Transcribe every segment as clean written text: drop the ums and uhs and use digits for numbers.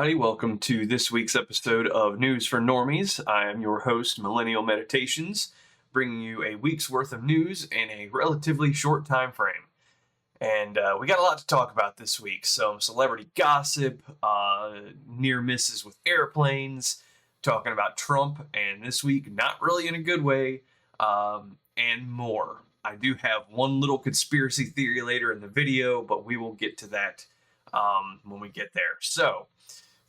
everybody. Welcome to this week's episode of News for Normies. I am your host, Millennial Meditations, bringing you a week's worth of news in a relatively short time frame. And we got a lot to talk about this week. Some celebrity gossip, near misses with airplanes, talking about Trump, and this week, not really in a good way, and more. I do have one little conspiracy theory later in the video, but we will get to that when we get there. So,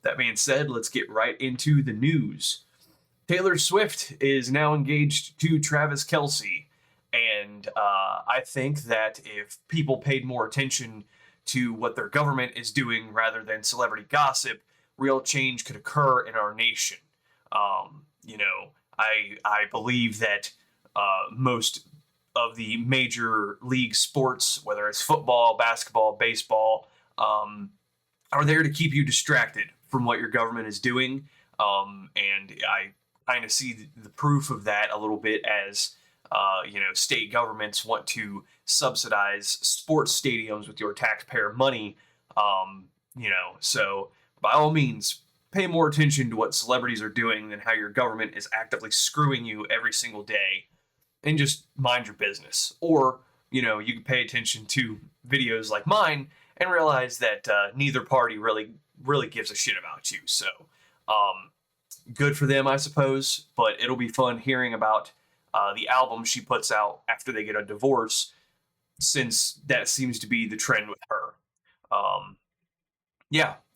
that being said, let's get right into the news. Taylor Swift is now engaged to Travis Kelce, and I think that if people paid more attention to what their government is doing rather than celebrity gossip, real change could occur in our nation. I believe that most of the major league sports, whether it's football, basketball, baseball, are there to keep you distracted from what your government is doing. And I kind of see the proof of that a little bit as, state governments want to subsidize sports stadiums with your taxpayer money. So by all means, pay more attention to what celebrities are doing than how your government is actively screwing you every single day, and just mind your business. Or, you can pay attention to videos like mine and realize that neither party really gives a shit about you. So, good for them, I suppose, but it'll be fun hearing about the album she puts out after they get a divorce, since that seems to be the trend with her.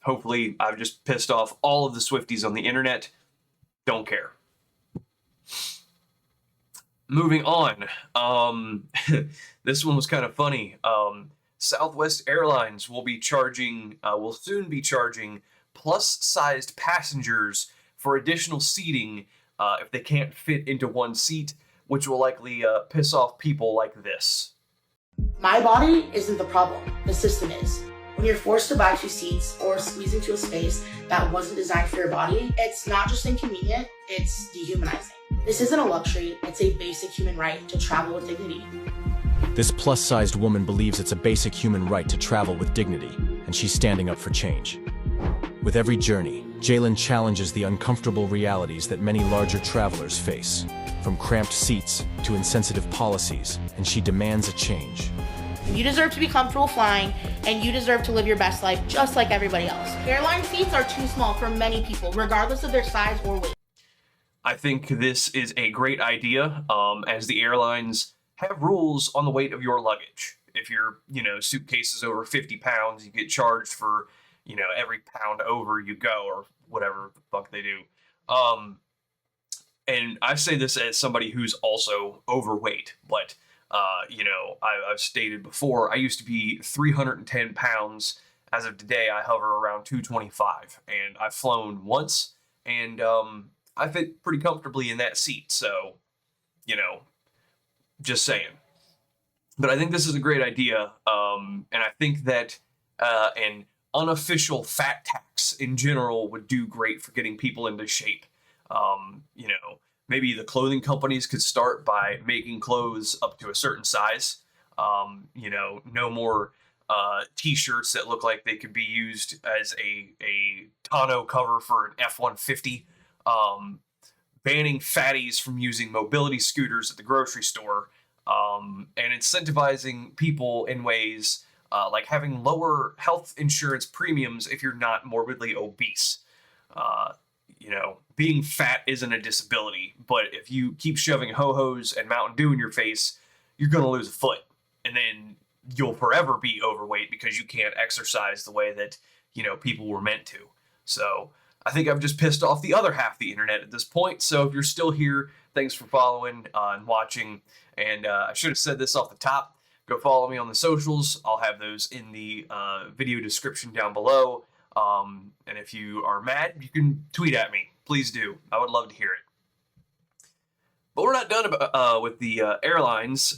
Hopefully I've just pissed off all of the Swifties on the internet. Don't care. Moving on. This one was kind of funny. Southwest Airlines will soon be charging plus-sized passengers for additional seating if they can't fit into one seat, which will likely piss off people like this. My body isn't the problem, the system is. When you're forced to buy 2 seats or squeeze into a space that wasn't designed for your body, it's not just inconvenient, it's dehumanizing. This isn't a luxury, it's a basic human right to travel with dignity. This plus-sized woman believes it's a basic human right to travel with dignity, and she's standing up for change. With every journey, Jalen challenges the uncomfortable realities that many larger travelers face, from cramped seats to insensitive policies, and she demands a change. You deserve to be comfortable flying, and you deserve to live your best life just like everybody else. Airline seats are too small for many people, regardless of their size or weight. I think this is a great idea, as the airlines have rules on the weight of your luggage. If your, suitcase is over 50 pounds, you get charged for, every pound over you go, or whatever the fuck they do. And I say this as somebody who's also overweight, but, I've stated before, I used to be 310 pounds. As of today, I hover around 225, and I've flown once, and I fit pretty comfortably in that seat, so, just saying. But I think this is a great idea, and I think that an unofficial fat tax in general would do great for getting people into shape. Maybe the clothing companies could start by making clothes up to a certain size. No more t-shirts that look like they could be used as a tonneau cover for an F-150. Banning fatties from using mobility scooters at the grocery store, and incentivizing people in ways like having lower health insurance premiums if you're not morbidly obese. Being fat isn't a disability, but if you keep shoving Ho-Hos and Mountain Dew in your face, you're going to lose a foot, and then you'll forever be overweight because you can't exercise the way that, people were meant to. So I think I've just pissed off the other half of the internet at this point. So if you're still here, thanks for following and watching. And I should have said this off the top. Go follow me on the socials. I'll have those in the video description down below. And if you are mad, you can tweet at me. Please do. I would love to hear it. But we're not done with the airlines,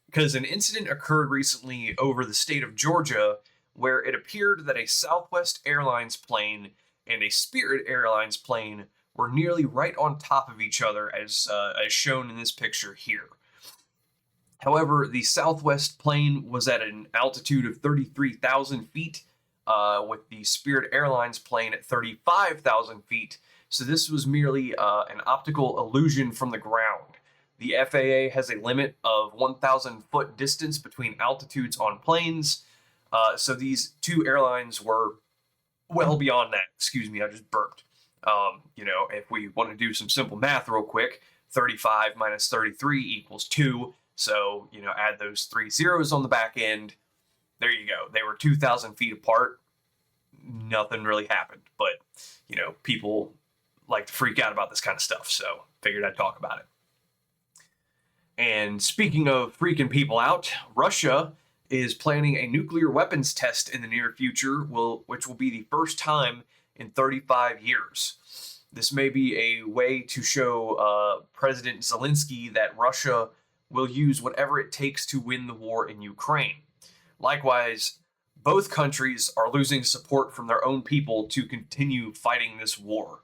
because an incident occurred recently over the state of Georgia where it appeared that a Southwest Airlines plane and a Spirit Airlines plane were nearly right on top of each other, as shown in this picture here. However, the Southwest plane was at an altitude of 33,000 feet, with the Spirit Airlines plane at 35,000 feet. So this was merely an optical illusion from the ground. The FAA has a limit of 1,000 foot distance between altitudes on planes. So these two airlines were well beyond that. Excuse me, I just burped. If we want to do some simple math real quick, 35 minus 33 equals 2. So, add those 3 zeros on the back end. There you go. They were 2,000 feet apart. Nothing really happened. But, people like to freak out about this kind of stuff. So, figured I'd talk about it. And speaking of freaking people out, Russia is planning a nuclear weapons test in the near future, which will be the first time in 35 years. This may be a way to show President Zelensky that Russia will use whatever it takes to win the war in Ukraine. Likewise, both countries are losing support from their own people to continue fighting this war.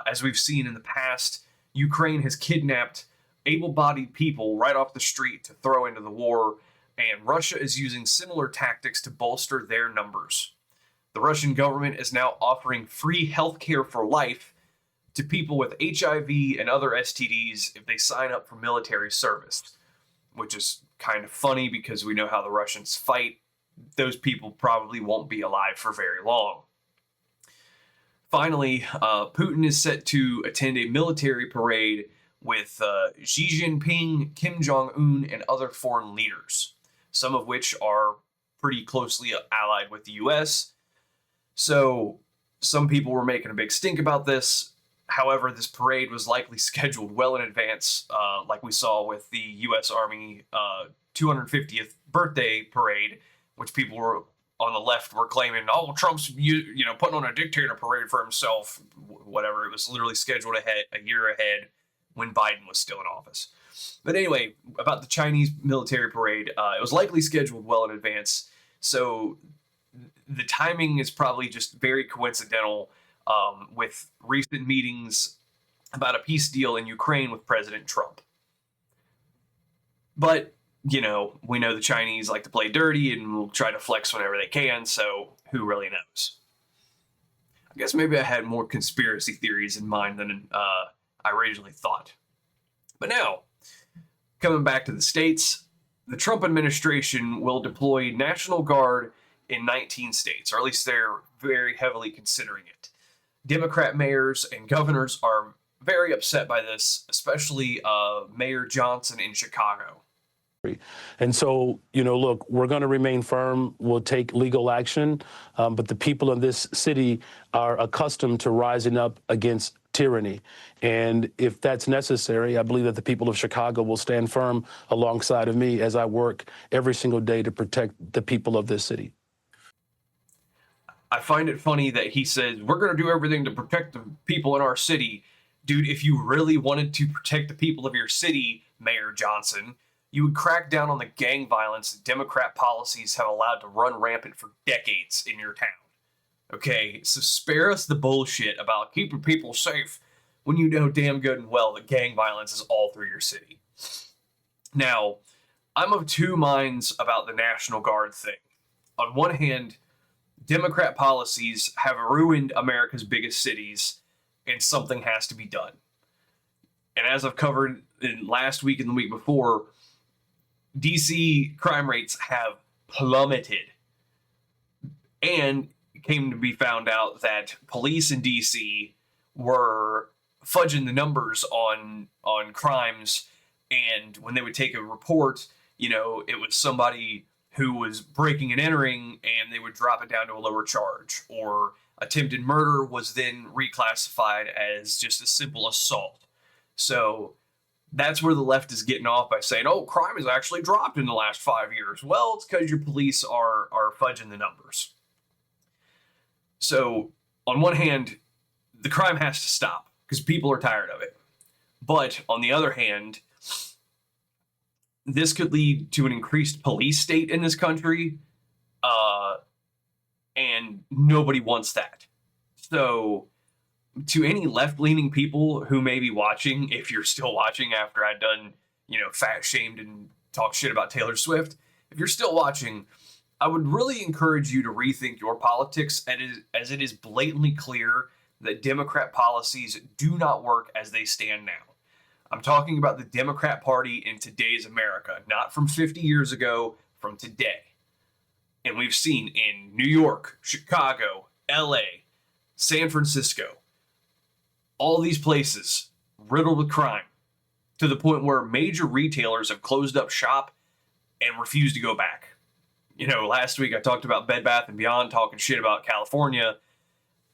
As we've seen in the past, Ukraine has kidnapped able-bodied people right off the street to throw into the war, and Russia is using similar tactics to bolster their numbers. The Russian government is now offering free healthcare for life to people with HIV and other STDs if they sign up for military service, which is kind of funny because we know how the Russians fight. Those people probably won't be alive for very long. Finally, Putin is set to attend a military parade with Xi Jinping, Kim Jong-un, and other foreign leaders, some of which are pretty closely allied with the U.S. So some people were making a big stink about this. However, this parade was likely scheduled well in advance, like we saw with the U.S. Army 250th birthday parade, which people were on the left were claiming, oh, Trump's putting on a dictator parade for himself, whatever. It was literally scheduled a year ahead when Biden was still in office. But anyway, about the Chinese military parade, it was likely scheduled well in advance. So the timing is probably just very coincidental with recent meetings about a peace deal in Ukraine with President Trump. But, we know the Chinese like to play dirty and will try to flex whenever they can, so who really knows? I guess maybe I had more conspiracy theories in mind than I originally thought. But now, coming back to the States, the Trump administration will deploy National Guard in 19 states, or at least they're very heavily considering it. Democrat mayors and governors are very upset by this, especially Mayor Johnson in Chicago. And so, look, we're going to remain firm. We'll take legal action. But the people in this city are accustomed to rising up against tyranny. And if that's necessary, I believe that the people of Chicago will stand firm alongside of me as I work every single day to protect the people of this city. I find it funny that he says, we're going to do everything to protect the people in our city. Dude, if you really wanted to protect the people of your city, Mayor Johnson, you would crack down on the gang violence that Democrat policies have allowed to run rampant for decades in your town. Okay, so spare us the bullshit about keeping people safe when you know damn good and well that gang violence is all through your city. Now, I'm of two minds about the National Guard thing. On one hand, Democrat policies have ruined America's biggest cities, and something has to be done. And as I've covered in last week and the week before, DC crime rates have plummeted. And it came to be found out that police in DC were fudging the numbers on crimes, and when they would take a report, it was somebody who was breaking and entering, and they would drop it down to a lower charge. Or attempted murder was then reclassified as just a simple assault. So that's where the left is getting off by saying, oh, crime has actually dropped in the last 5 years. Well, it's because your police are fudging the numbers. So on one hand, the crime has to stop because people are tired of it. But on the other hand, this could lead to an increased police state in this country, and nobody wants that. So to any left-leaning people who may be watching, if you're still watching after I've done, fat-shamed and talk shit about Taylor Swift, if you're still watching, I would really encourage you to rethink your politics as it is blatantly clear that Democrat policies do not work as they stand now. I'm talking about the Democrat Party in today's America, not from 50 years ago, from today. And we've seen in New York, Chicago, LA, San Francisco, all these places riddled with crime to the point where major retailers have closed up shop and refused to go back. You know, last week I talked about Bed Bath & Beyond talking shit about California,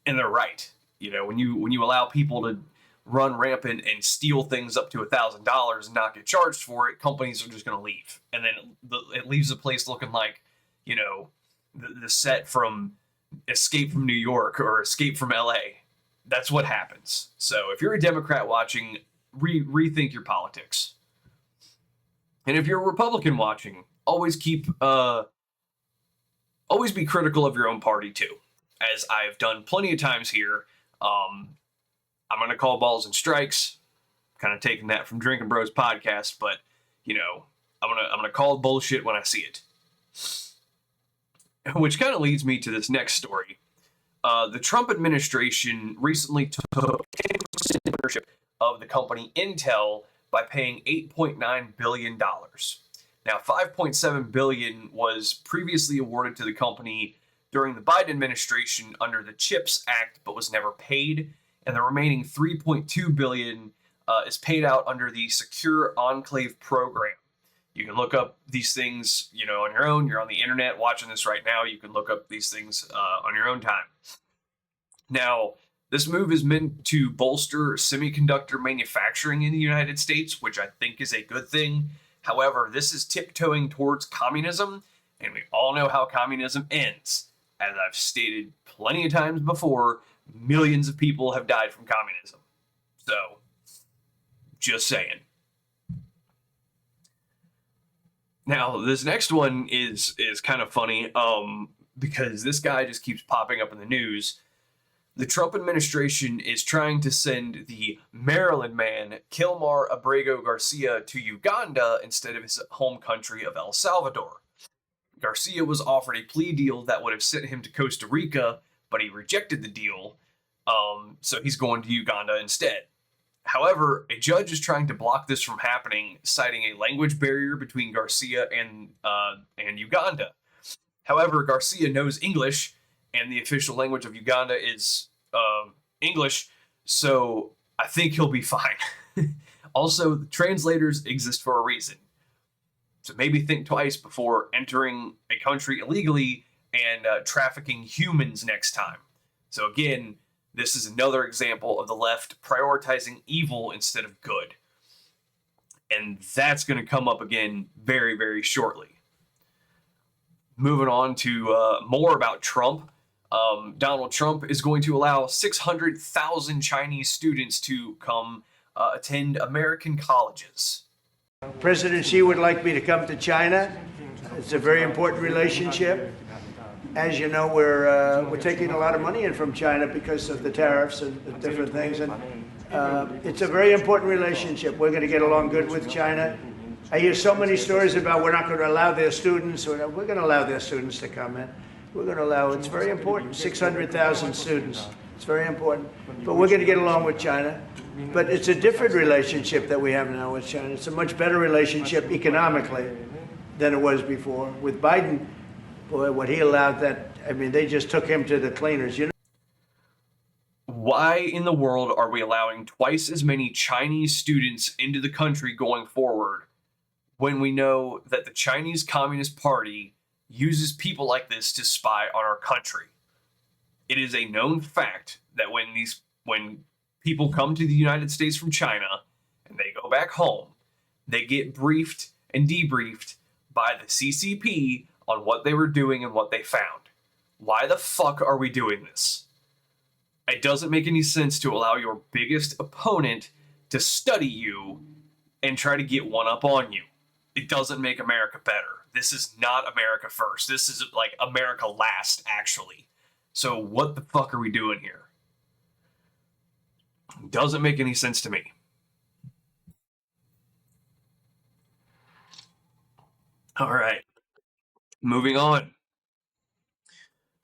and they're right. You know, when you allow people to run rampant and steal things up to $1,000 and not get charged for it, companies are just going to leave. And then it leaves the place looking like, you know, the set from Escape from New York or Escape from LA. That's what happens. So if you're a Democrat watching, rethink your politics. And if you're a Republican watching, always be critical of your own party too, as I've done plenty of times here. I'm going to call balls and strikes, kind of taking that from Drinking Bros podcast, but you know, I'm going to call bullshit when I see it. Which kind of leads me to this next story. The Trump administration recently took ownership of the company Intel by paying $8.9 billion. Now, $5.7 billion was previously awarded to the company during the Biden administration under the CHIPS Act, but was never paid. And the remaining $3.2 billion is paid out under the Secure Enclave program. You can look up these things, you know, on your own. You're on the internet watching this right now. You can look up these things on your own time. Now, this move is meant to bolster semiconductor manufacturing in the United States, which I think is a good thing. However, this is tiptoeing towards communism, and we all know how communism ends. As I've stated plenty of times before, millions of people have died from communism. So, just saying. Now, this next one is kind of funny because this guy just keeps popping up in the news. The Trump administration is trying to send the Maryland man, Kilmar Abrego Garcia, to Uganda instead of his home country of El Salvador. Garcia was offered a plea deal that would have sent him to Costa Rica, but he rejected the deal, so he's going to Uganda instead. However, a judge is trying to block this from happening, citing a language barrier between Garcia and Uganda. However, Garcia knows English, and the official language of Uganda is English, so I think he'll be fine. Also, the translators exist for a reason. So maybe think twice before entering a country illegally and trafficking humans next time. So again, this is another example of the left prioritizing evil instead of good. And that's going to come up again very, very shortly. Moving on to more about Trump. Donald Trump is going to allow 600,000 Chinese students to come attend American colleges. President Xi would like me to come to China. It's a very important relationship. As you know, we're taking a lot of money in from China because of the tariffs and the different things, and it's a very important relationship. We're going to get along good with China. I hear so many stories about we're not going to allow their students, or we're going to allow their students to come in. We're going to allow, it's very important, 600,000 students. It's very important. But we're going to get along with China. But it's a different relationship that we have now with China. It's a much better relationship economically than it was before. With Biden, boy, what he allowed that, I mean, they just took him to the cleaners, you know? Why in the world are we allowing twice as many Chinese students into the country going forward when we know that the Chinese Communist Party uses people like this to spy on our country? It is a known fact that when people come to the United States from China and they go back home, they get briefed and debriefed by the CCP on what they were doing and what they found. Why the fuck are we doing this? It doesn't make any sense to allow your biggest opponent to study you and try to get one up on you. It doesn't make America better. This is not America first. This is like America last, actually. So what the fuck are we doing here? Doesn't make any sense to me. All right. Moving on.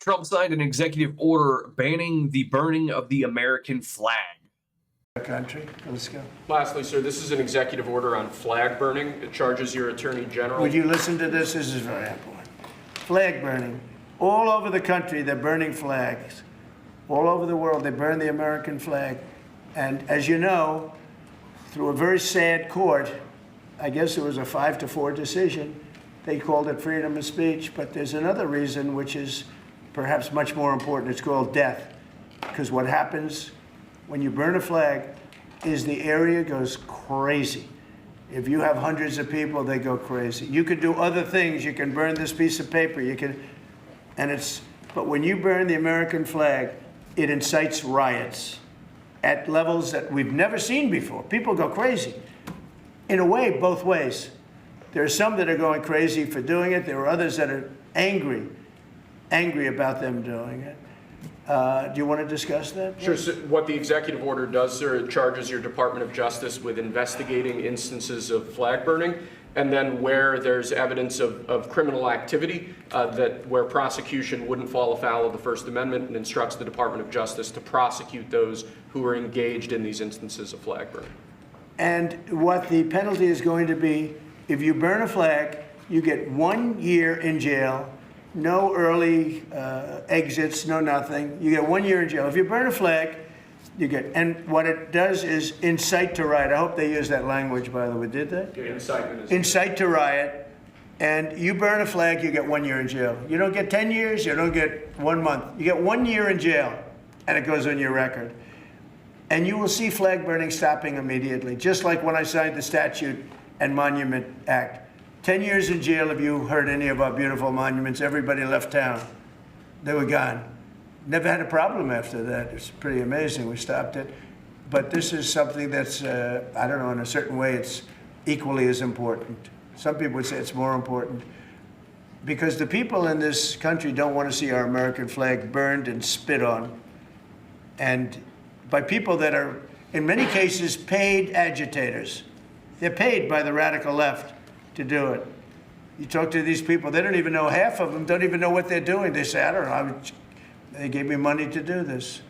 Trump signed an executive order banning the burning of the American flag. Country. Let's go. Lastly, sir, this is an executive order on flag burning. It charges your attorney general. Would you listen to this? This is very important. Flag burning. All over the country, they're burning flags. All over the world, they burn the American flag. And as you know, through a very sad court, I guess it was a 5-4 decision, they called it freedom of speech. But there's another reason, which is perhaps much more important. It's called death. Because what happens when you burn a flag is the area goes crazy. If you have hundreds of people, they go crazy. You could do other things. You can burn this piece of paper. You can, but when you burn the American flag, it incites riots at levels that we've never seen before. People go crazy. In a way, both ways. There are some that are going crazy for doing it. There are others that are angry about them doing it. Do you want to discuss that? Sure. So what the executive order does, sir, it charges your Department of Justice with investigating instances of flag burning, and then where there's evidence of criminal activity, where prosecution wouldn't fall afoul of the First Amendment, and instructs the Department of Justice to prosecute those who are engaged in these instances of flag burning. And what the penalty is going to be, if you burn a flag, you get 1 year in jail. No early exits, no nothing. You get 1 year in jail. If you burn a flag, you get, and what it does is incite to riot. I hope they use that language, by the way. Did they? Yeah, incitement is incite to riot. And you burn a flag, you get 1 year in jail. You don't get 10 years, you don't get 1 month. You get 1 year in jail, and it goes on your record. And you will see flag burning stopping immediately, just like when I signed the Statute and Monument Act. 10 years in jail if you hurt any of our beautiful monuments. Everybody left town. They were gone. Never had a problem after that. It's pretty amazing. We stopped it. But this is something that's, I don't know, in a certain way, it's equally as important. Some people would say it's more important. Because the people in this country don't want to see our American flag burned and spit on. And by people that are, in many cases, paid agitators. They're paid by the radical left to do it. You talk to these people, they don't even know, half of them don't even know what they're doing. They say, I don't know, they gave me money to do this.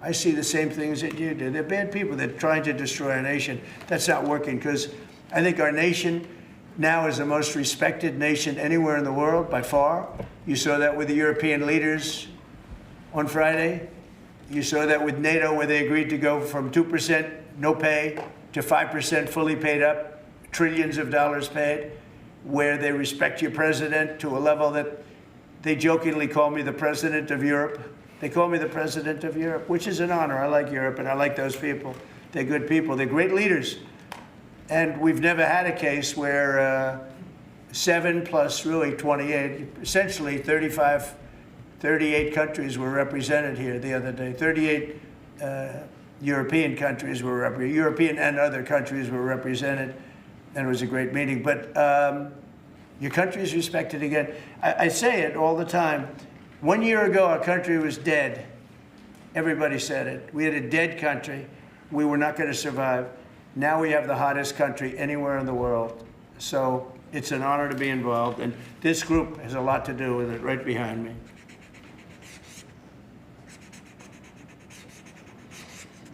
I see the same things that you do. They're bad people. They're trying to destroy our nation. That's not working, because I think our nation now is the most respected nation anywhere in the world by far. You saw that with the European leaders on Friday. You saw that with NATO, where they agreed to go from 2% no pay to 5% fully paid up. Trillions of dollars paid, where they respect your president to a level that they jokingly call me the president of Europe. They call me the president of Europe, which is an honor. I like Europe, and I like those people. They're good people. They're great leaders. And we've never had a case where 7 plus really 28, essentially 38 countries were represented here the other day. 38 European countries were represented. European and other countries were represented. And it was a great meeting. But your country is respected again. I say it all the time. 1 year ago, our country was dead. Everybody said it. We had a dead country. We were not going to survive. Now we have the hottest country anywhere in the world. So it's an honor to be involved. And this group has a lot to do with it, right behind me.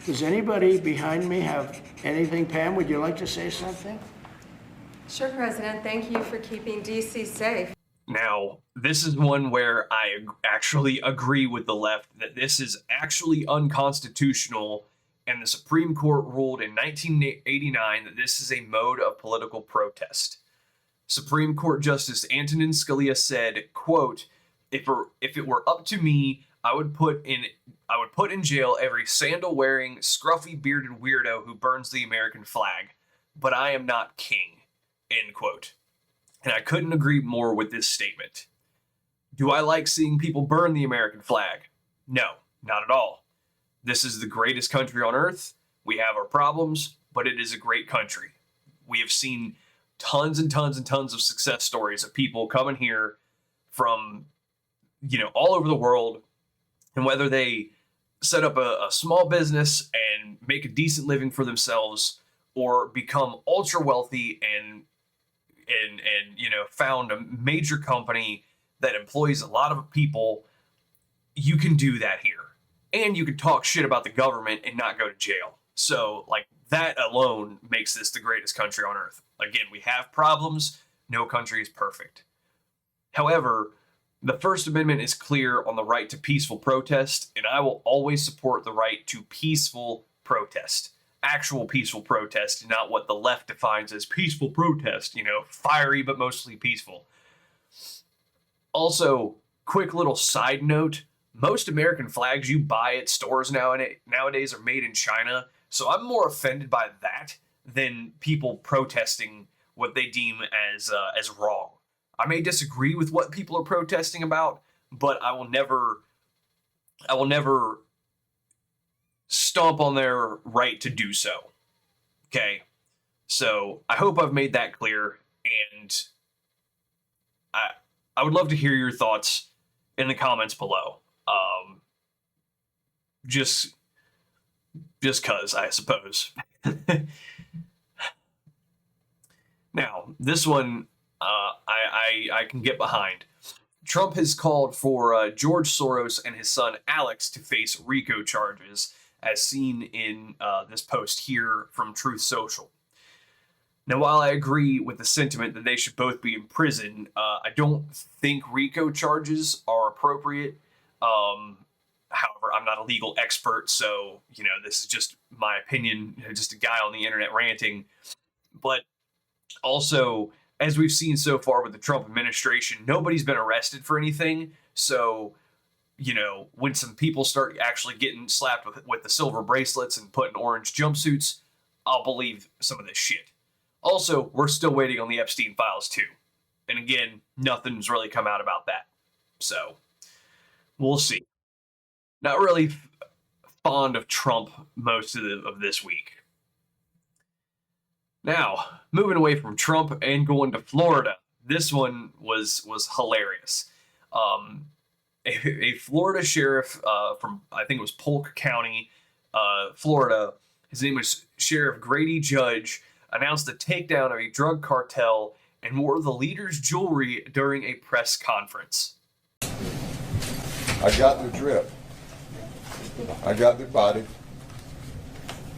Does anybody behind me have anything? Pam, would you like to say something? Sure, President. Thank you for keeping D.C. safe. Now, this is one where I actually agree with the left that this is actually unconstitutional, and the Supreme Court ruled in 1989 that this is a mode of political protest. Supreme Court Justice Antonin Scalia said, quote, if it were up to me, I would put in jail every sandal-wearing, scruffy-bearded weirdo who burns the American flag, but I am not king. End quote. And I couldn't agree more with this statement. Do I like seeing people burn the American flag? No, not at all. This is the greatest country on earth. We have our problems, but it is a great country. We have seen tons and tons and tons of success stories of people coming here from, all over the world. And whether they set up a small business and make a decent living for themselves, or become ultra wealthy and found a major company that employs a lot of people, you can do that here. And you can talk shit about the government and not go to jail. So, like, that alone makes this the greatest country on earth. Again, we have problems. No country is perfect. However, the First Amendment is clear on the right to peaceful protest, and I will always support the right to peaceful protest. Actual peaceful protest, not what the left defines as peaceful protest, you know, fiery but mostly peaceful. Also, quick little side note, most American flags you buy at stores nowadays are made in China, so I'm more offended by that than people protesting what they deem as wrong. I may disagree with what people are protesting about, but I will never stomp on their right to do so. Okay? So I hope I've made that clear, and I would love to hear your thoughts in the comments below. Just cause, I suppose. Now, this one I can get behind. Trump has called for George Soros and his son Alex to face RICO charges, as seen in this post here from Truth Social. Now, while I agree with the sentiment that they should both be in prison, I don't think RICO charges are appropriate. However, I'm not a legal expert, so, you know, this is just my opinion, just a guy on the internet ranting. But also, as we've seen so far with the Trump administration, nobody's been arrested for anything. So, you know, when some people start actually getting slapped with the silver bracelets and put in orange jumpsuits, I'll believe some of this shit. Also, we're still waiting on the Epstein files too. And again, nothing's really come out about that. So, we'll see. Not really fond of Trump most of this week. Now, moving away from Trump and going to Florida. This one was hilarious. A Florida sheriff from, I think it was Polk County, Florida, his name was Sheriff Grady Judge, announced the takedown of a drug cartel and wore the leader's jewelry during a press conference. I got their drip. I got their body.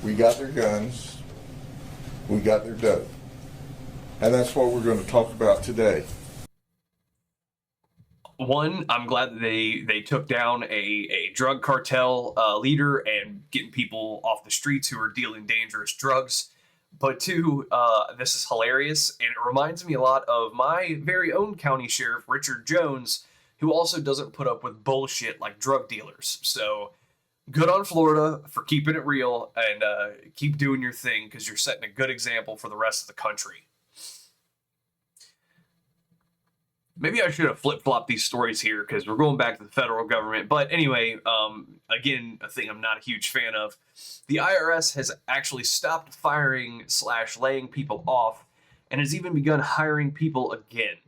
We got their guns. We got their dope. And that's what we're going to talk about today. One, I'm glad that they took down a drug cartel leader and getting people off the streets who are dealing dangerous drugs. But two, this is hilarious, and it reminds me a lot of my very own county sheriff, Richard Jones, who also doesn't put up with bullshit like drug dealers. So good on Florida for keeping it real, and keep doing your thing, because you're setting a good example for the rest of the country. Maybe I should have flip-flopped these stories here, because we're going back to the federal government. But anyway, again, a thing I'm not a huge fan of. The IRS has actually stopped firing/laying people off, and has even begun hiring people again.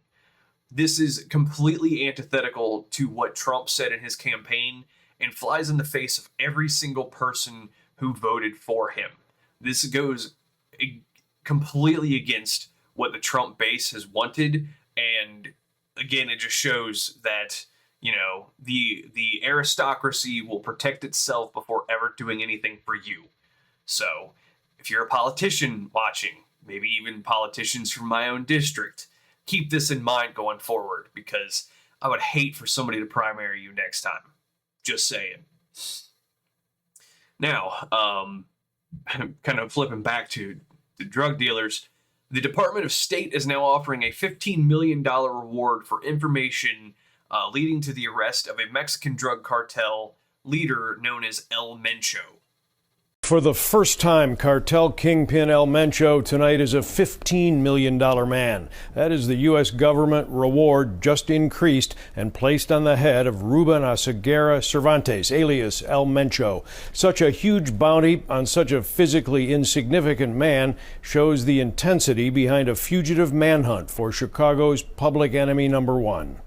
This is completely antithetical to what Trump said in his campaign, and flies in the face of every single person who voted for him. This goes completely against what the Trump base has wanted, and again, it just shows that, you know, the aristocracy will protect itself before ever doing anything for you. So, if you're a politician watching, maybe even politicians from my own district, keep this in mind going forward, because I would hate for somebody to primary you next time. Just saying. Now, kind of flipping back to the drug dealers, the Department of State is now offering a $15 million reward for information leading to the arrest of a Mexican drug cartel leader known as El Mencho. For the first time, cartel kingpin El Mencho tonight is a $15 million man. That is the U.S. government reward just increased and placed on the head of Ruben Aseguera Cervantes, alias El Mencho. Such a huge bounty on such a physically insignificant man shows the intensity behind a fugitive manhunt for Chicago's public enemy number one.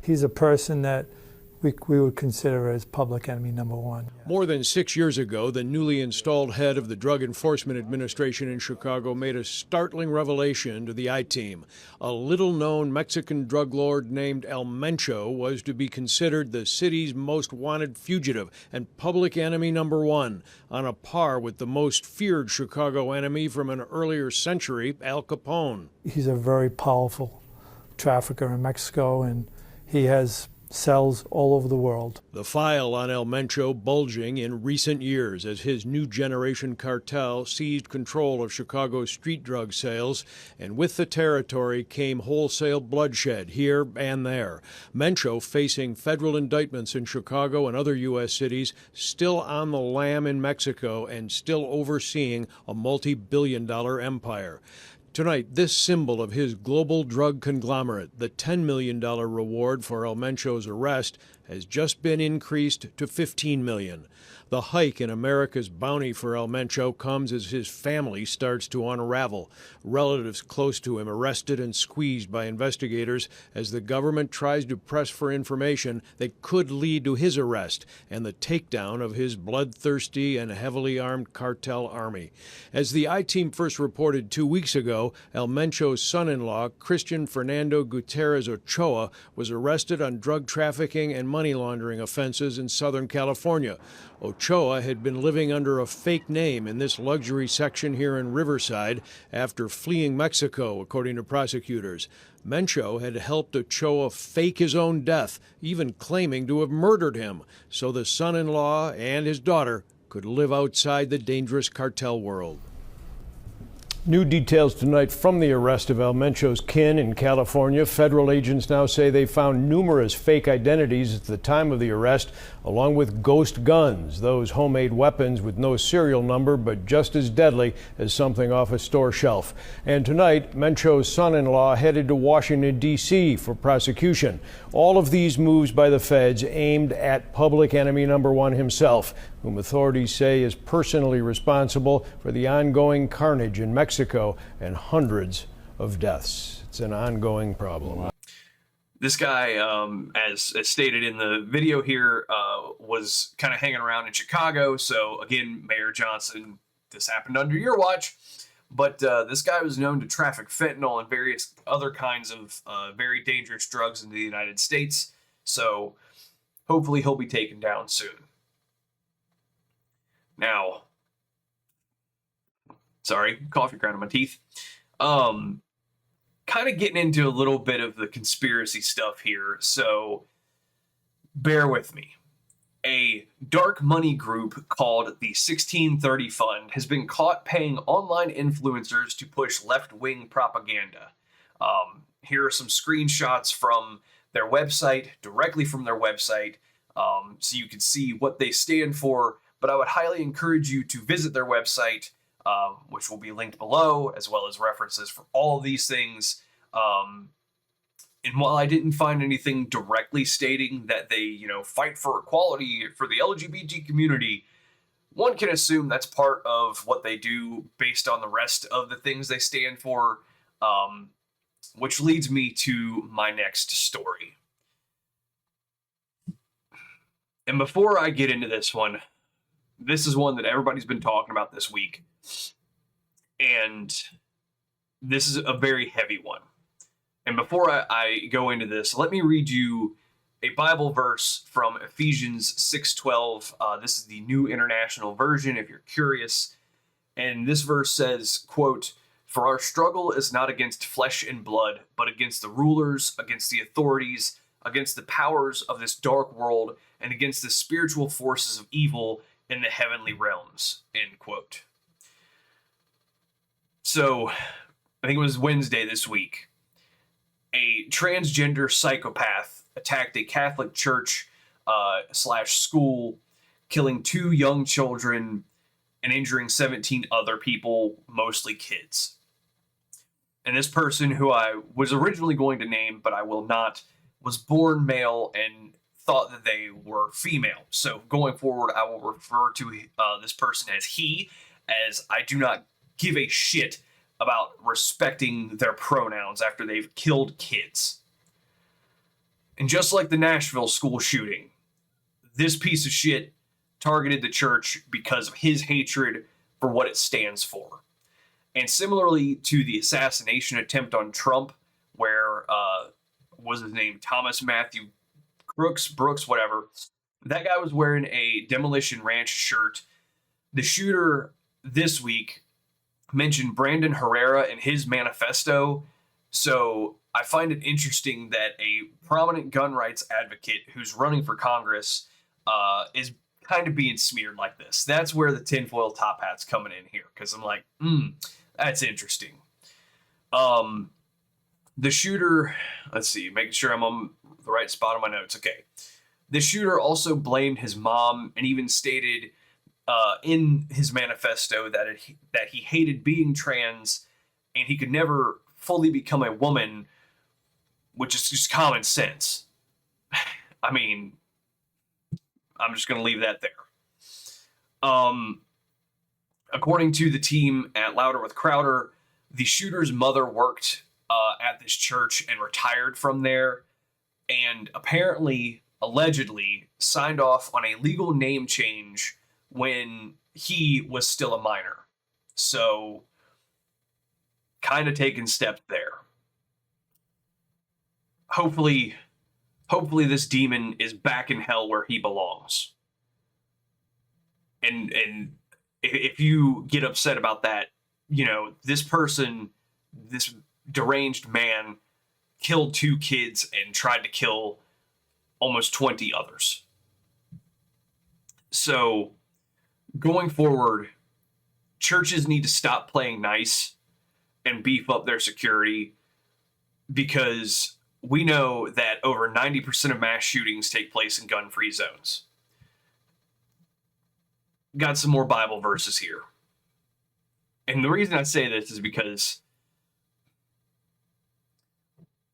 He's a person that we would consider as public enemy number one. More than 6 years ago, the newly installed head of the Drug Enforcement Administration in Chicago made a startling revelation to the I-Team. A little-known Mexican drug lord named El Mencho was to be considered the city's most wanted fugitive and public enemy number one, on a par with the most feared Chicago enemy from an earlier century, Al Capone. He's a very powerful trafficker in Mexico, and he has cells all over the world. The file on El Mencho bulging in recent years as his new generation cartel seized control of Chicago's street drug sales, and with the territory came wholesale bloodshed here and there. Mencho facing federal indictments in Chicago and other U.S. cities, still on the lam in Mexico and still overseeing a multi-billion-dollar empire. Tonight, this symbol of his global drug conglomerate, the $10 million reward for El Mencho's arrest, has just been increased to $15 million. The hike in America's bounty for El Mencho comes as his family starts to unravel. Relatives close to him arrested and squeezed by investigators as the government tries to press for information that could lead to his arrest and the takedown of his bloodthirsty and heavily armed cartel army. As the I-Team first reported 2 weeks ago, El Mencho's son-in-law, Christian Fernando Gutierrez Ochoa, was arrested on drug trafficking and money laundering offenses in Southern California. Ochoa had been living under a fake name in this luxury section here in Riverside after fleeing Mexico, according to prosecutors. Mencho had helped Ochoa fake his own death, even claiming to have murdered him, so the son-in-law and his daughter could live outside the dangerous cartel world. New details tonight from the arrest of El Mencho's kin in California. Federal agents now say they found numerous fake identities at the time of the arrest, along with ghost guns, those homemade weapons with no serial number but just as deadly as something off a store shelf. And tonight, Mencho's son-in-law headed to Washington, D.C. for prosecution. All of these moves by the feds aimed at public enemy number one himself, whom authorities say is personally responsible for the ongoing carnage in Mexico and hundreds of deaths. It's an ongoing problem. This guy, as stated in the video here, was kind of hanging around in Chicago. So again, Mayor Johnson, this happened under your watch. But this guy was known to traffic fentanyl and various other kinds of very dangerous drugs into the United States. So hopefully he'll be taken down soon. Now, sorry, coffee ground in my teeth. Kind of getting into a little bit of the conspiracy stuff here, so bear with me. A dark money group called the 1630 Fund has been caught paying online influencers to push left-wing propaganda. Here are some screenshots from their website, directly from their website, so you can see what they stand for. But I would highly encourage you to visit their website, which will be linked below, as well as references for all of these things. And while I didn't find anything directly stating that they, fight for equality for the LGBT community, one can assume that's part of what they do based on the rest of the things they stand for, which leads me to my next story. And before I get into this one, this is one that everybody's been talking about this week. And this is a very heavy one. And before I go into this, let me read you a Bible verse from Ephesians 6:12. This is the New International Version, if you're curious. And this verse says, quote, "For our struggle is not against flesh and blood, but against the rulers, against the authorities, against the powers of this dark world, and against the spiritual forces of evil in the heavenly realms," end quote. So, I think it was Wednesday this week, a transgender psychopath attacked a Catholic church / school, killing 2 young children and injuring 17 other people, mostly kids. And this person, who I was originally going to name, but I will not, was born male and thought that they were female. So going forward, I will refer to this person as he, as I do not give a shit about respecting their pronouns after they've killed kids. And just like the Nashville school shooting, this piece of shit targeted the church because of his hatred for what it stands for. And similarly to the assassination attempt on Trump, where, what was his name? Thomas Matthew Brooks, whatever. That guy was wearing a Demolition Ranch shirt. The shooter this week mentioned Brandon Herrera in his manifesto. So I find it interesting that a prominent gun rights advocate who's running for Congress is kind of being smeared like this. That's where the tinfoil top hat's coming in here, because I'm like, that's interesting. The shooter, let's see, making sure I'm on the right spot on my notes. Okay. The shooter also blamed his mom and even stated in his manifesto that he hated being trans and he could never fully become a woman, which is just common sense. I mean, I'm just going to leave that there. According to the team at Louder with Crowder, the shooter's mother worked at this church and retired from there, and apparently, allegedly, signed off on a legal name change when he was still a minor. So, kind of taking steps there. Hopefully this demon is back in hell where he belongs. And if you get upset about that, you know, this person, this deranged man, killed 2 kids and tried to kill almost 20 others. So, going forward, churches need to stop playing nice and beef up their security, because we know that over 90% of mass shootings take place in gun-free zones. Got some more Bible verses here. And the reason I say this is because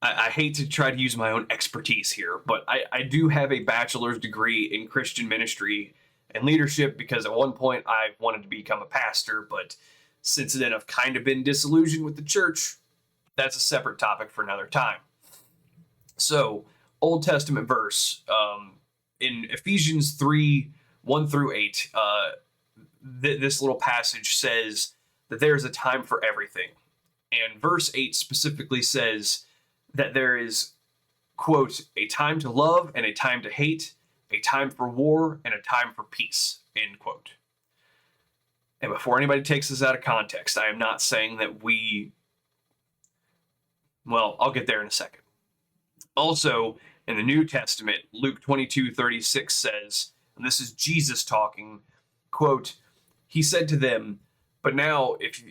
I hate to try to use my own expertise here, but I do have a bachelor's degree in Christian ministry and leadership, because at one point I wanted to become a pastor, but since then I've kind of been disillusioned with the church. That's a separate topic for another time. So, Old Testament verse, in Ephesians 3, 1 through 8, this little passage says that there's a time for everything. And verse 8 specifically says that there is, quote, a time to love and a time to hate, a time for war and a time for peace, end quote. And before anybody takes this out of context, I am not saying that well, I'll get there in a second. Also, in the New Testament, Luke 22:36 says, and this is Jesus talking, quote, he said to them, but now if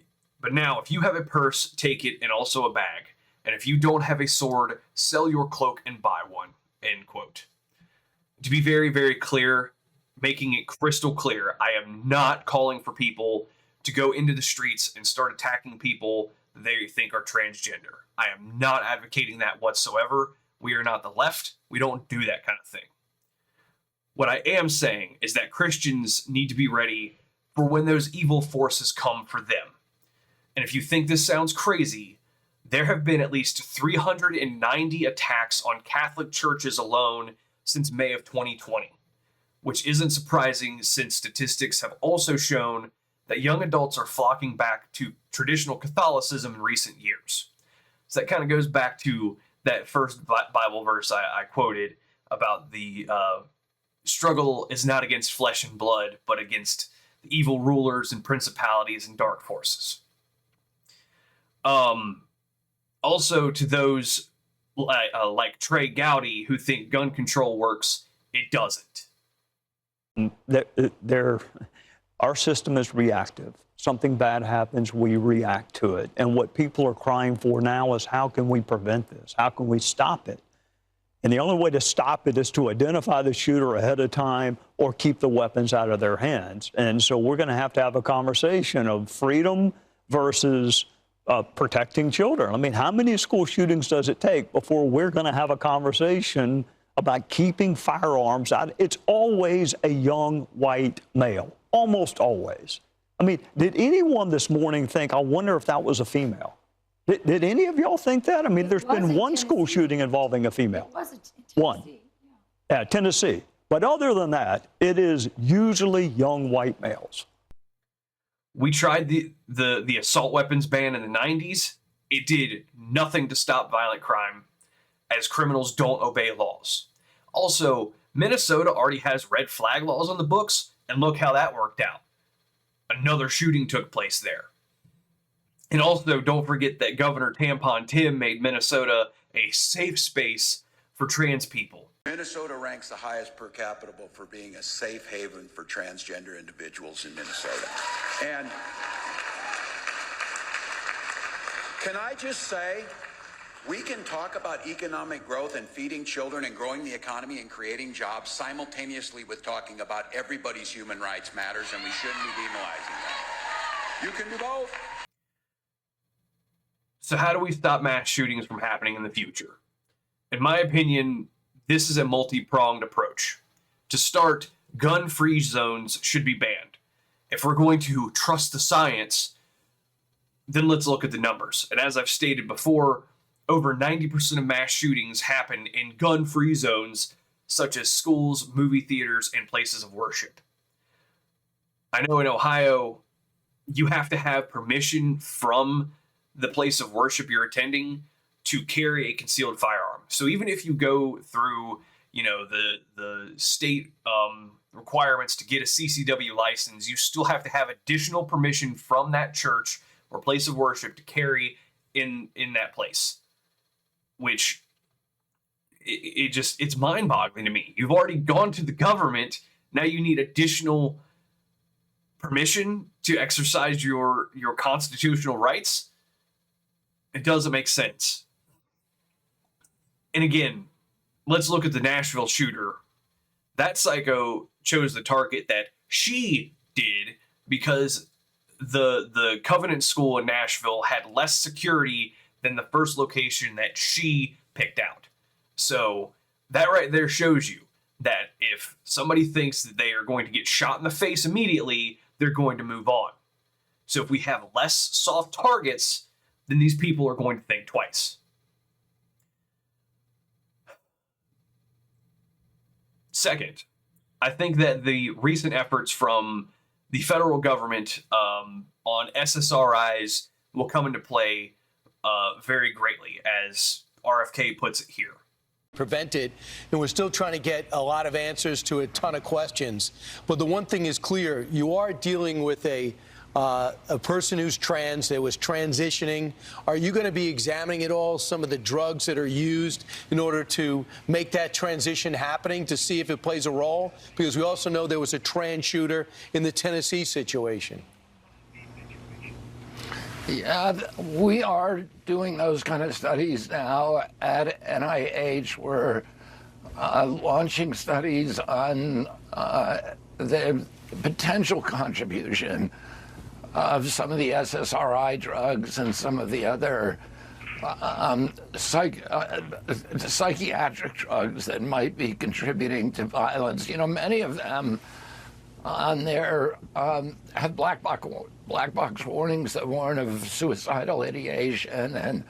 you have a purse, take it, and also a bag. And if you don't have a sword, sell your cloak and buy one, end quote. To be very, very clear, making it crystal clear, I am not calling for people to go into the streets and start attacking people they think are transgender. I am not advocating that whatsoever. We are not the left. We don't do that kind of thing. What I am saying is that Christians need to be ready for when those evil forces come for them. And if you think this sounds crazy, there have been at least 390 attacks on Catholic churches alone since May of 2020, which isn't surprising since statistics have also shown that young adults are flocking back to traditional Catholicism in recent years. So that kind of goes back to that first Bible verse I quoted about the struggle is not against flesh and blood, but against the evil rulers and principalities and dark forces. Also, to those like Trey Gowdy who think gun control works, it doesn't. Our system is reactive. Something bad happens, we react to it. And what people are crying for now is, how can we prevent this? How can we stop it? And the only way to stop it is to identify the shooter ahead of time or keep the weapons out of their hands. And so we're going to have a conversation of freedom versus protecting children. I mean, how many school shootings does it take before we're going to have a conversation about keeping firearms out? It's always a young white male, almost always. I mean, did anyone this morning think, I wonder if that was a female? Did any of y'all think that? I mean, there's been one school Tennessee. shooting involving a female. It was in Tennessee. One. Yeah, Tennessee. But other than that, it is usually young white males. We tried the assault weapons ban in the 90s. It did nothing to stop violent crime, as criminals don't obey laws. Also, Minnesota already has red flag laws on the books, and look how that worked out. Another shooting took place there. And also, don't forget that Governor Tampon Tim made Minnesota a safe space for trans people. Minnesota ranks the highest per capita for being a safe haven for transgender individuals in Minnesota. And can I just say, we can talk about economic growth and feeding children and growing the economy and creating jobs simultaneously with talking about everybody's human rights matters, and we shouldn't be demonizing that. You can do both. So how do we stop mass shootings from happening in the future? In my opinion, this is a multi-pronged approach. To start, gun-free zones should be banned. If we're going to trust the science, then let's look at the numbers. And as I've stated before, over 90% of mass shootings happen in gun-free zones, such as schools, movie theaters, and places of worship. I know in Ohio, you have to have permission from the place of worship you're attending to carry a concealed firearm. So even if you go through, the state requirements to get a CCW license, you still have to have additional permission from that church or place of worship to carry in that place. Which it's mind-boggling to me. You've already gone to the government. Now you need additional permission to exercise your constitutional rights. It doesn't make sense. And again, let's look at the Nashville shooter. That psycho chose the target that she did because the Covenant School in Nashville had less security than the first location that she picked out. So that right there shows you that if somebody thinks that they are going to get shot in the face immediately, they're going to move on. So if we have less soft targets, then these people are going to think twice. Second, I think that the recent efforts from the federal government on SSRIs will come into play very greatly, as RFK puts it here. Prevent it, and we're still trying to get a lot of answers to a ton of questions. But the one thing is clear: you are dealing with a person who's trans, that was transitioning. Are you going to be examining at all some of the drugs that are used in order to make that transition happening, to see if it plays a role? Because we also know there was a trans shooter in the Tennessee situation. Yeah, we are doing those kind of studies now at NIH. We're launching studies on the potential contribution of some of the SSRI drugs and some of the other psychiatric drugs that might be contributing to violence. You know, many of them on there have black box warnings that warn of suicidal ideation and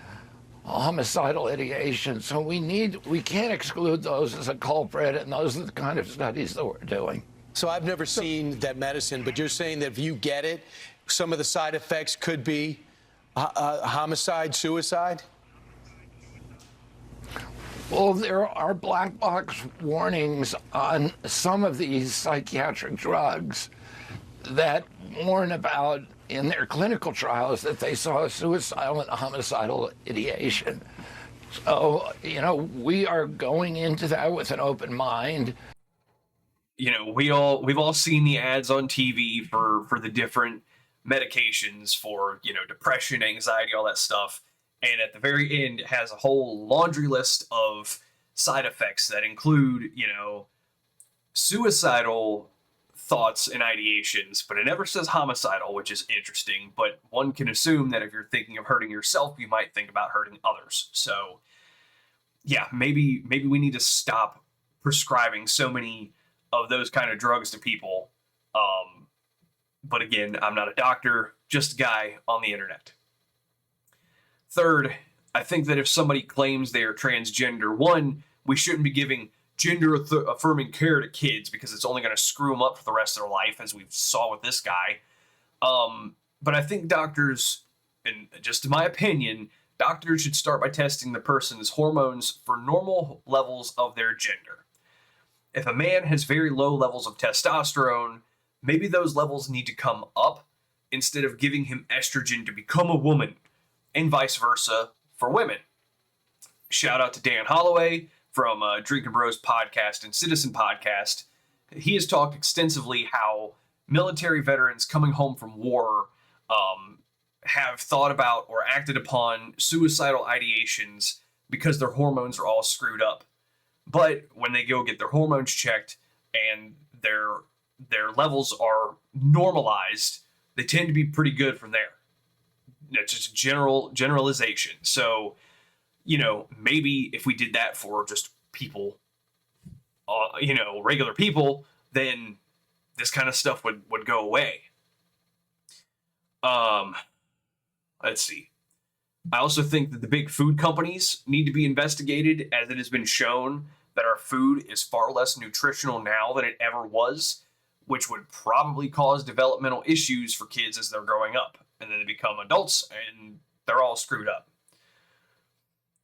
homicidal ideation. So we can't exclude those as a culprit, and those are the kind of studies that we're doing. So I've never seen that medicine, but you're saying that if you get it, some of the side effects could be homicide, suicide? Well, there are black box warnings on some of these psychiatric drugs that warn about, in their clinical trials, that they saw suicidal and homicidal ideation. So, you know, we are going into that with an open mind. You know, we've all seen the ads on TV for the different medications for, you know, depression, anxiety, all that stuff. And at the very end, it has a whole laundry list of side effects that include, you know, suicidal thoughts and ideations, but it never says homicidal, which is interesting. But one can assume that if you're thinking of hurting yourself, you might think about hurting others. So yeah, maybe we need to stop prescribing so many of those kind of drugs to people. But again, I'm not a doctor, just a guy on the internet. Third, I think that if somebody claims they are transgender, one, we shouldn't be giving gender affirming care to kids because it's only going to screw them up for the rest of their life, as we saw with this guy. But I think doctors, and just in my opinion, doctors should start by testing the person's hormones for normal levels of their gender. If a man has very low levels of testosterone, maybe those levels need to come up instead of giving him estrogen to become a woman, and vice versa for women. Shout out to Dan Holloway from Drinking Bros podcast and Citizen podcast. He has talked extensively how military veterans coming home from war have thought about or acted upon suicidal ideations because their hormones are all screwed up. But when they go get their hormones checked and their levels are normalized, they tend to be pretty good from there. It's just a generalization. So, maybe if we did that for just people, regular people, then this kind of stuff would go away. Let's see. I also think that the big food companies need to be investigated, as it has been shown that our food is far less nutritional now than it ever was, which would probably cause developmental issues for kids as they're growing up. And then they become adults and they're all screwed up.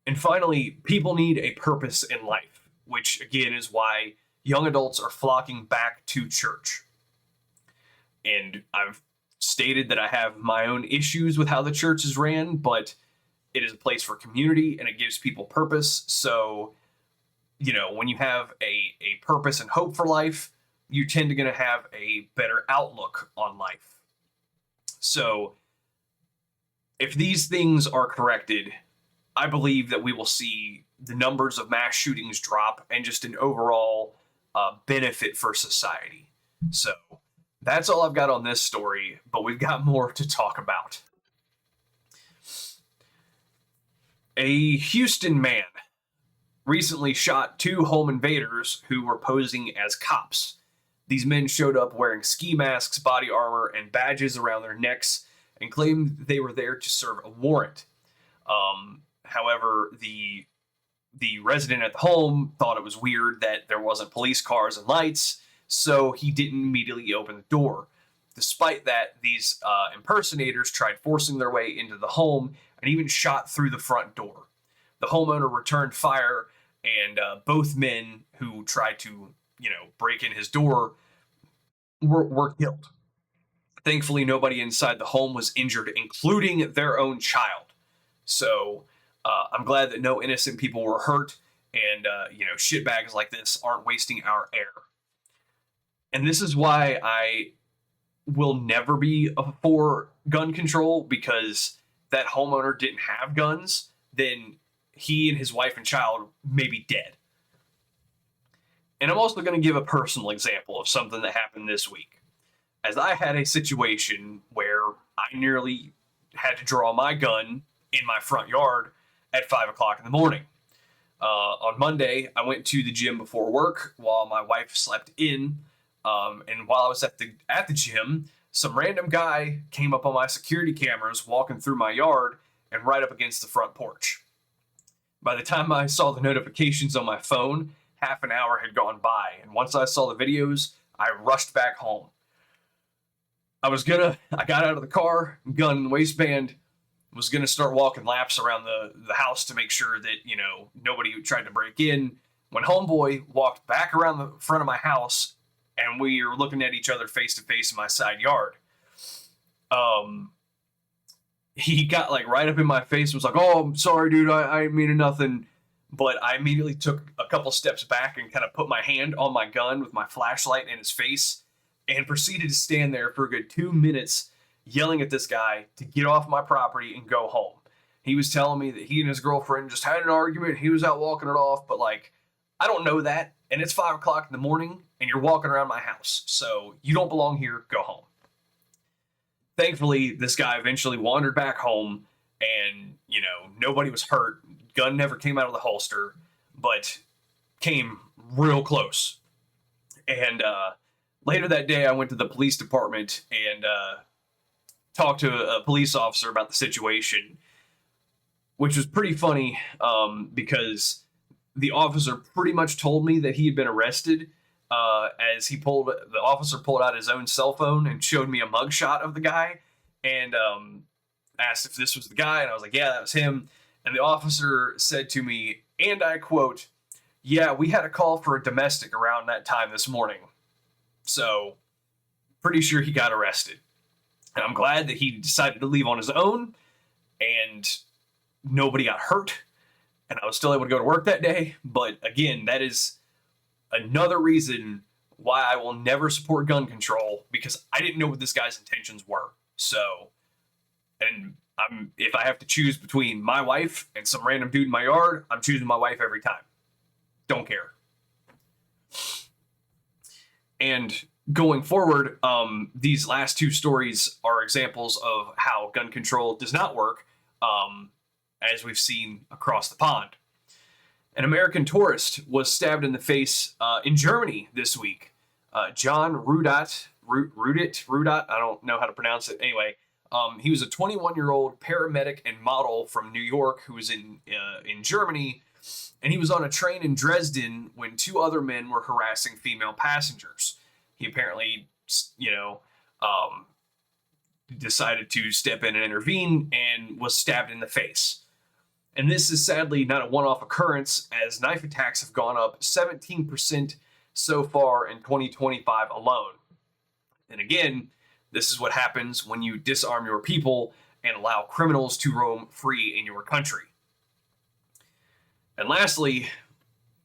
And finally, people need a purpose in life, which again is why young adults are flocking back to church. And I've stated that I have my own issues with how the church is ran, but it is a place for community and it gives people purpose. So, when you have a purpose and hope for life, you tend to going to have a better outlook on life. So if these things are corrected, I believe that we will see the numbers of mass shootings drop and just an overall benefit for society. So that's all I've got on this story, but we've got more to talk about. A Houston man recently shot 2 home invaders who were posing as cops. These men showed up wearing ski masks, body armor, and badges around their necks and claimed they were there to serve a warrant. However, the resident at the home thought it was weird that there wasn't police cars and lights, so he didn't immediately open the door. Despite that, these impersonators tried forcing their way into the home and even shot through the front door. The homeowner returned fire, and both men who tried to, break in his door were killed. Thankfully, nobody inside the home was injured, including their own child. So I'm glad that no innocent people were hurt, and shitbags like this aren't wasting our air. And this is why I will never be for gun control, because that homeowner didn't have guns, then he and his wife and child may be dead. And I'm also going to give a personal example of something that happened this week. As I had a situation where I nearly had to draw my gun in my front yard at 5 o'clock in the morning. On Monday, I went to the gym before work while my wife slept in. And while I was at the gym, some random guy came up on my security cameras walking through my yard and right up against the front porch. By the time I saw the notifications on my phone, half an hour had gone by. And once I saw the videos, I rushed back home. I got out of the car, gun in the waistband, was going to start walking laps around the house to make sure that, nobody tried to break in. When homeboy walked back around the front of my house and we were looking at each other face to face in my side yard, he got right up in my face and was like, "Oh, I'm sorry, dude. I ain't meaning nothing." But I immediately took a couple steps back and kind of put my hand on my gun with my flashlight in his face and proceeded to stand there for a good 2 minutes yelling at this guy to get off my property and go home. He was telling me that he and his girlfriend just had an argument. He was out walking it off, but I don't know that. And it's 5 o'clock in the morning and you're walking around my house. So you don't belong here. Go home. Thankfully, this guy eventually wandered back home and, nobody was hurt. Gun never came out of the holster, but came real close. And later that day, I went to the police department and talked to a police officer about the situation. which was pretty funny because the officer pretty much told me that he had been arrested as the officer pulled out his own cell phone and showed me a mugshot of the guy and asked if this was the guy. And I was like, yeah, that was him. And the officer said to me, and I quote, "Yeah, we had a call for a domestic around that time this morning." So pretty sure he got arrested. And I'm glad that he decided to leave on his own and nobody got hurt. And I was still able to go to work that day. But again, that is another reason why I will never support gun control, because I didn't know what this guy's intentions were. So, and if I have to choose between my wife and some random dude in my yard, I'm choosing my wife every time. Don't care. And going forward, these last two stories are examples of how gun control does not work, as we've seen across the pond. An American tourist was stabbed in the face in Germany this week. John Rudat, I don't know how to pronounce it. Anyway, he was a 21-year-old paramedic and model from New York who was in Germany, and he was on a train in Dresden when two other men were harassing female passengers. He apparently, decided to step in and intervene and was stabbed in the face. And this is sadly not a one-off occurrence, as knife attacks have gone up 17% so far in 2025 alone. And again, this is what happens when you disarm your people and allow criminals to roam free in your country. And lastly,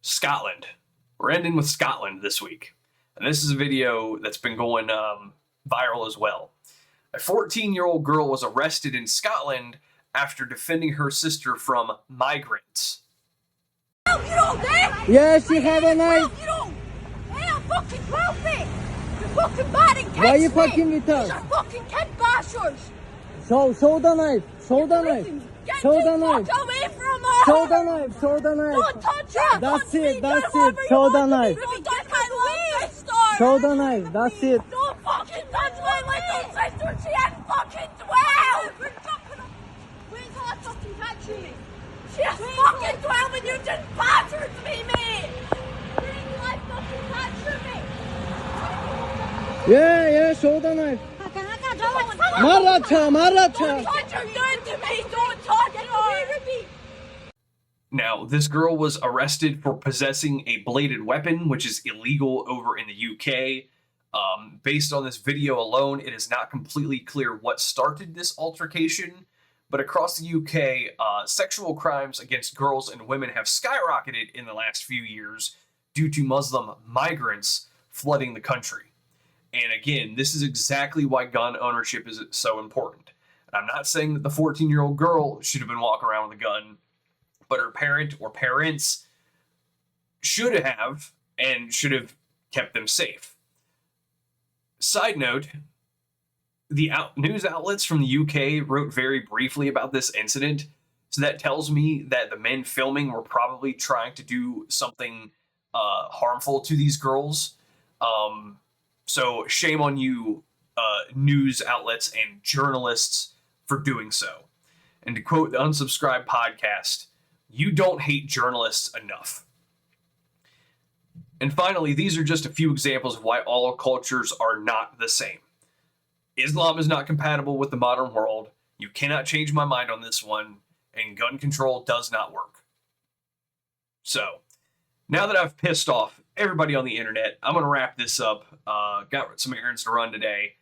Scotland. We're ending with Scotland this week. And this is a video that's been going viral as well. A 14-year-old girl was arrested in Scotland after defending her sister from migrants. You don't dare! Yes, you have a knife. You don't! Hey, I'm fucking perfect! You're fucking bad and catch Why are you me. fucking with us? These are fucking kid bashers! Show the knife. Show the knife. Get Show the the knife. fuck away from her! Show the knife. Show the knife. Don't touch her! That's Touch it. me. That's Do it. whatever Show you the want to knife. do. Don't touch my little sister! Show the knife. That's it. Don't fucking touch my little sister! She ain't fucking 12! Wait until I fucking catch you! She is fucking 12 and you just battered me, mate! Wait until I fucking catch me! Yeah, show the knife. Maracha. Don't touch her down to me! Don't touch her! Now, this girl was arrested for possessing a bladed weapon, which is illegal over in the UK. Based on this video alone, it is not completely clear what started this altercation, but across the UK, sexual crimes against girls and women have skyrocketed in the last few years due to Muslim migrants flooding the country. And again, this is exactly why gun ownership is so important. And I'm not saying that the 14-year-old girl should have been walking around with a gun, but her parent or parents should have and should have kept them safe. Side note, the news outlets from the UK wrote very briefly about this incident, so that tells me that the men filming were probably trying to do something harmful to these girls. So shame on you, news outlets and journalists, for doing so. And to quote the Unsubscribed podcast, you don't hate journalists enough. And finally, these are just a few examples of why all cultures are not the same. Islam is not compatible with the modern world. You cannot change my mind on this one. And gun control does not work. So, now that I've pissed off everybody on the internet, I'm going to wrap this up. Got some errands to run today.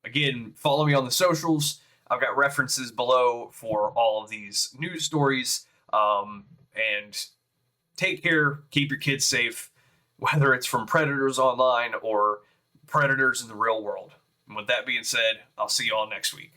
Again, follow me on the socials. I've got references below for all of these news stories. And take care, keep your kids safe, whether it's from predators online or predators in the real world. And with that being said, I'll see you all next week.